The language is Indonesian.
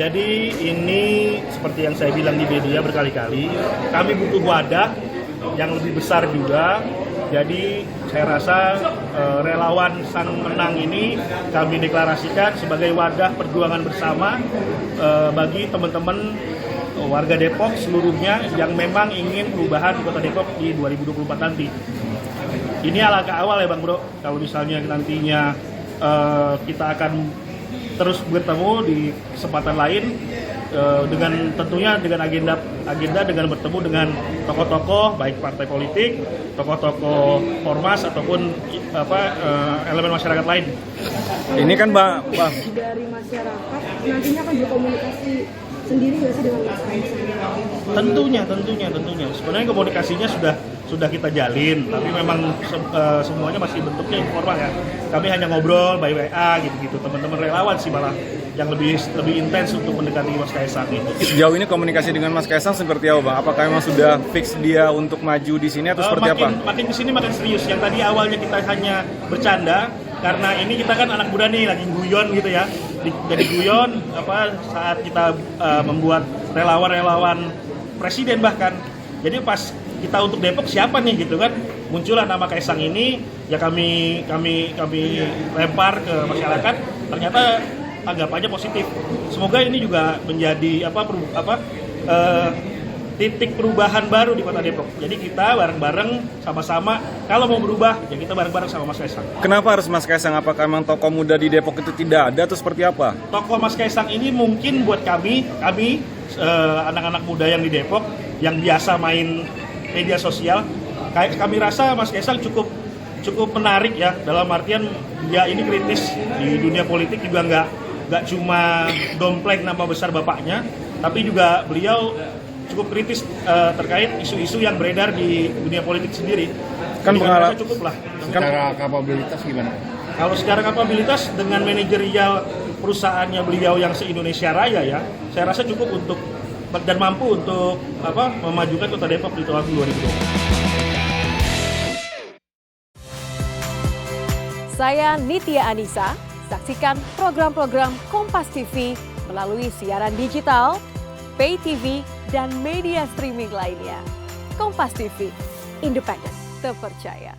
Jadi ini seperti yang saya bilang di media berkali-kali, kami butuh wadah yang lebih besar juga. Jadi saya rasa relawan Sang Menang ini kami deklarasikan sebagai wadah perjuangan bersama bagi teman-teman warga Depok seluruhnya yang memang ingin perubahan di Kota Depok di 2024 nanti. Ini alangkah awal ya Bang Bro, kalau misalnya nantinya kita akan terus bertemu di kesempatan lain dengan tentunya dengan agenda dengan bertemu dengan tokoh-tokoh baik partai politik, tokoh-tokoh ormas ataupun elemen masyarakat lain. Ini kan Bang dari masyarakat nantinya akan berkomunikasi sendiri nggak sih dengan Mas Kaisang? Tentunya. Sebenarnya komunikasinya sudah kita jalin, tapi memang semuanya masih bentuknya informal ya. Kami hanya ngobrol by WA gitu-gitu. Teman-teman relawan sih malah yang lebih intens untuk mendekati Mas Kaisang itu. Sejauh ini komunikasi dengan Mas Kaisang seperti apa Bang? Apakah memang sudah fix dia untuk maju di sini atau seperti apa? Makin kesini makin serius. Yang tadi awalnya kita hanya bercanda, karena ini kita kan anak muda nih lagi guyon gitu ya. Jadi guyon saat kita membuat relawan presiden bahkan. Jadi pas kita untuk Depok siapa nih gitu kan, muncullah nama Kaisang ini, ya kami lempar ke masyarakat, ternyata tanggapannya positif. Semoga ini juga menjadi titik perubahan baru di Kota Depok. Jadi kita bareng-bareng sama-sama, kalau mau berubah ya kita bareng-bareng sama Mas Kaisang. Kenapa harus Mas Kaisang? Apakah memang tokoh muda di Depok itu tidak ada atau seperti apa? Tokoh Mas Kaisang ini mungkin buat kami anak-anak muda yang di Depok yang biasa main media sosial, kami rasa Mas Kaisang cukup menarik ya, dalam artian dia ini kritis di dunia politik, juga nggak cuma dompleng nama besar bapaknya, tapi juga beliau cukup kritis terkait isu-isu yang beredar di dunia politik sendiri. Kan pengalaman cukup lah. Secara kapabilitas gimana? Kalau secara kapabilitas dengan manajerial perusahaannya beliau yang se-Indonesia Raya ya, saya rasa cukup untuk dan mampu untuk memajukan Kota Depok di tahun 2020. Saya Nitya Anissa, saksikan program-program Kompas TV melalui siaran digital, pay TV, dan media streaming lainnya. Kompas TV, independen, terpercaya.